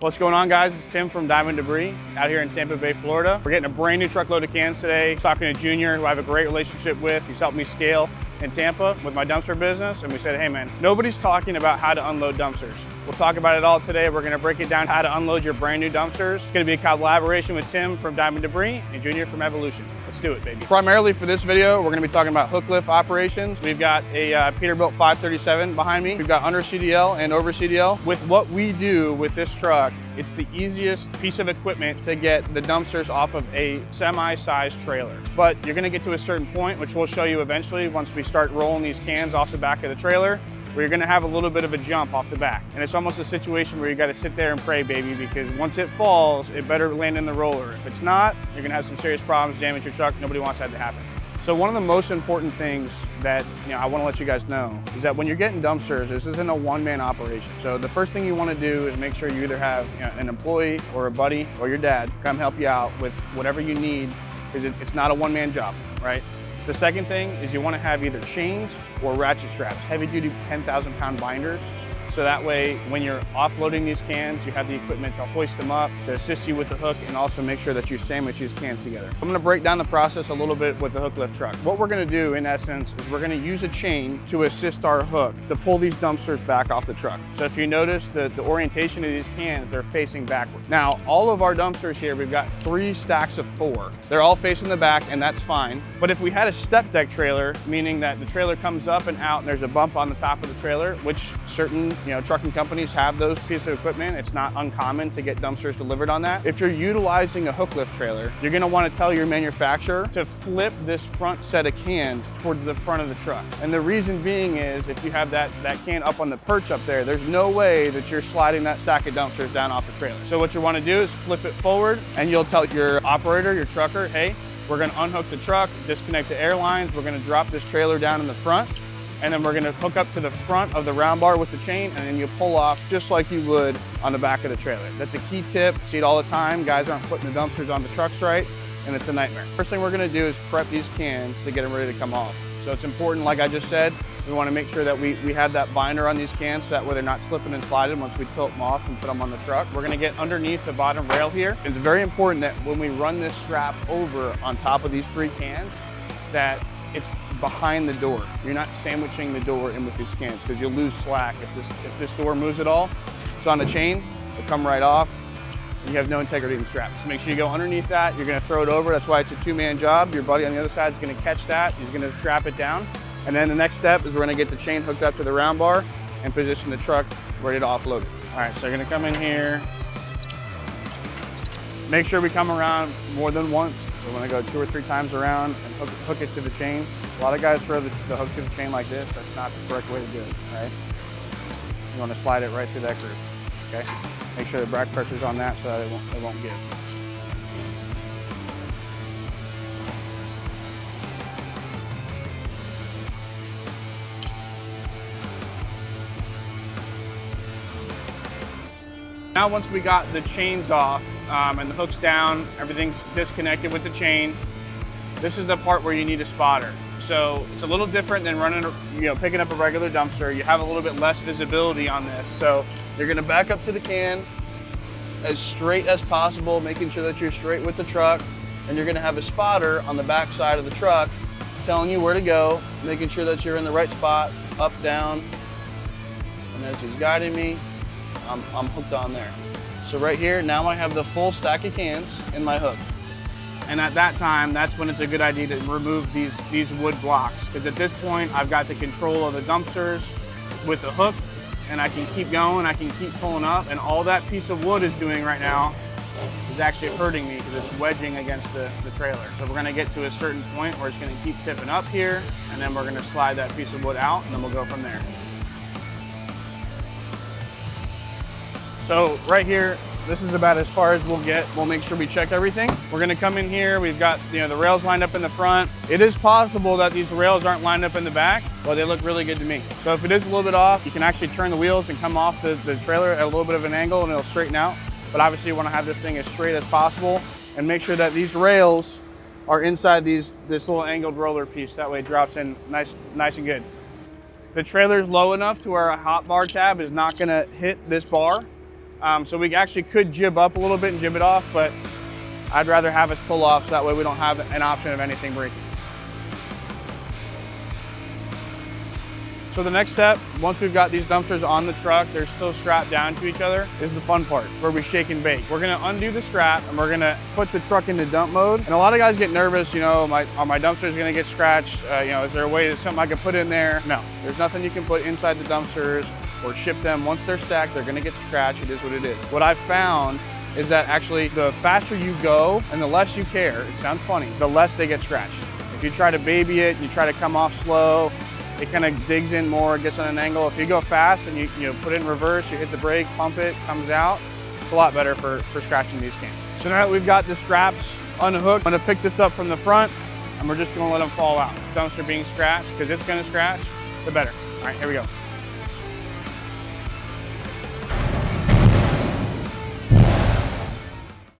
What's going on, guys? It's Tim from Diamond Debris out here in Tampa Bay, Florida. We're getting a brand new truckload of cans today. Talking to Junior, who I have a great relationship with. He's helped me scale in Tampa with my dumpster business. And we said, hey man, nobody's talking about how to unload dumpsters. We'll talk about it all today. We're gonna break it down how to unload your brand new dumpsters. It's gonna be a collaboration with Tim from Diamond Debris and Junior from Evolution. Let's do it, baby. Primarily for this video, we're gonna be talking about hook lift operations. We've got a Peterbilt 537 behind me. We've got under CDL and over CDL. With what we do with this truck, it's the easiest piece of equipment to get the dumpsters off of a semi-sized trailer. But you're gonna get to a certain point, which we'll show you eventually once we start rolling these cans off the back of the trailer, where you're gonna have a little bit of a jump off the back. And it's almost a situation where you gotta sit there and pray, baby, because once it falls, it better land in the roller. If it's not, you're gonna have some serious problems, damage your truck. Nobody wants that to happen. So one of the most important things that I wanna let you guys know is that when you're getting dumpsters, this isn't a one-man operation. So the first thing you wanna do is make sure you either have an employee or a buddy or your dad come help you out with whatever you need, because it's not a one-man job, right? The second thing is you want to have either chains or ratchet straps, heavy-duty 10,000-pound binders. So that way, when you're offloading these cans, you have the equipment to hoist them up, to assist you with the hook, and also make sure that you sandwich these cans together. I'm gonna break down the process a little bit with the hook lift truck. What we're gonna do, in essence, is we're gonna use a chain to assist our hook to pull these dumpsters back off the truck. So if you notice the orientation of these cans, they're facing backward. Now, all of our dumpsters here, we've got 3 stacks of 4. They're all facing the back, and that's fine. But if we had a step deck trailer, meaning that the trailer comes up and out, and there's a bump on the top of the trailer, which certain trucking companies have those pieces of equipment. It's not uncommon to get dumpsters delivered on that. If you're utilizing a hook lift trailer, you're gonna wanna tell your manufacturer to flip this front set of cans towards the front of the truck. And the reason being is if you have that can up on the perch up there, there's no way that you're sliding that stack of dumpsters down off the trailer. So what you wanna do is flip it forward, and you'll tell your operator, your trucker, hey, we're gonna unhook the truck, disconnect the air lines, we're gonna drop this trailer down in the front, and then we're gonna hook up to the front of the round bar with the chain, and then you pull off just like you would on the back of the trailer. That's a key tip. See it all the time. Guys aren't putting the dumpsters on the trucks right, and it's a nightmare. First thing we're gonna do is prep these cans to get them ready to come off. So it's important, like I just said, we wanna make sure that we have that binder on these cans so that way they're not slipping and sliding once we tilt them off and put them on the truck. We're gonna get underneath the bottom rail here. It's very important that when we run this strap over on top of these 3 cans, that it's behind the door. You're not sandwiching the door in with these cans, because you'll lose slack if this door moves at all. It's on a chain, it'll come right off, and you have no integrity in the strap. So make sure you go underneath that. You're gonna throw it over. That's why it's a 2-man job. Your buddy on the other side is gonna catch that. He's gonna strap it down. And then the next step is we're gonna get the chain hooked up to the round bar and position the truck ready to offload it. All right, so you're gonna come in here. Make sure we come around more than once. We want to go 2 or 3 times around and hook it to the chain. A lot of guys throw the hook to the chain like this. That's not the correct way to do it, right? You want to slide it right through that groove, okay? Make sure the back pressure's on that so that it won't give. Now once we got the chains off and the hook's down, everything's disconnected with the chain, this is the part where you need a spotter. So it's a little different than running, picking up a regular dumpster. You have a little bit less visibility on this. So you're gonna back up to the can as straight as possible, making sure that you're straight with the truck, and you're gonna have a spotter on the back side of the truck telling you where to go, making sure that you're in the right spot, up, down, and as he's guiding me, I'm hooked on there. So right here, now I have the full stack of cans in my hook. And at that time, that's when it's a good idea to remove these wood blocks. Because at this point, I've got the control of the dumpsters with the hook, and I can keep going, I can keep pulling up, and all that piece of wood is doing right now is actually hurting me because it's wedging against the trailer. So we're gonna get to a certain point where it's gonna keep tipping up here, and then we're gonna slide that piece of wood out, and then we'll go from there. So right here, this is about as far as we'll get. We'll make sure we check everything. We're gonna come in here. We've got the rails lined up in the front. It is possible that these rails aren't lined up in the back, but they look really good to me. So if it is a little bit off, you can actually turn the wheels and come off the trailer at a little bit of an angle, and it'll straighten out. But obviously you wanna have this thing as straight as possible and make sure that these rails are inside this little angled roller piece. That way it drops in nice and good. The trailer's low enough to where a hot bar tab is not gonna hit this bar. So we actually could jib up a little bit and jib it off, but I'd rather have us pull off so that way we don't have an option of anything breaking. So the next step, once we've got these dumpsters on the truck, they're still strapped down to each other, is the fun part, where we shake and bake. We're gonna undo the strap and we're gonna put the truck into dump mode. And a lot of guys get nervous, you know, are my dumpsters gonna get scratched? You know, is there a way, something I can put in there? No, there's nothing you can put inside the dumpsters or ship them. Once they're stacked, they're gonna get scratched. It is what it is. What I've found is that actually the faster you go and the less you care, it sounds funny, the less they get scratched. If you try to baby it, you try to come off slow, it kind of digs in more, gets on an angle. If you go fast and you put it in reverse, you hit the brake, pump it, comes out, it's a lot better for scratching these cans. So now that we've got the straps unhooked, I'm gonna pick this up from the front and we're just gonna let them fall out. Dumpster being scratched, because it's gonna scratch, the better. All right, here we go.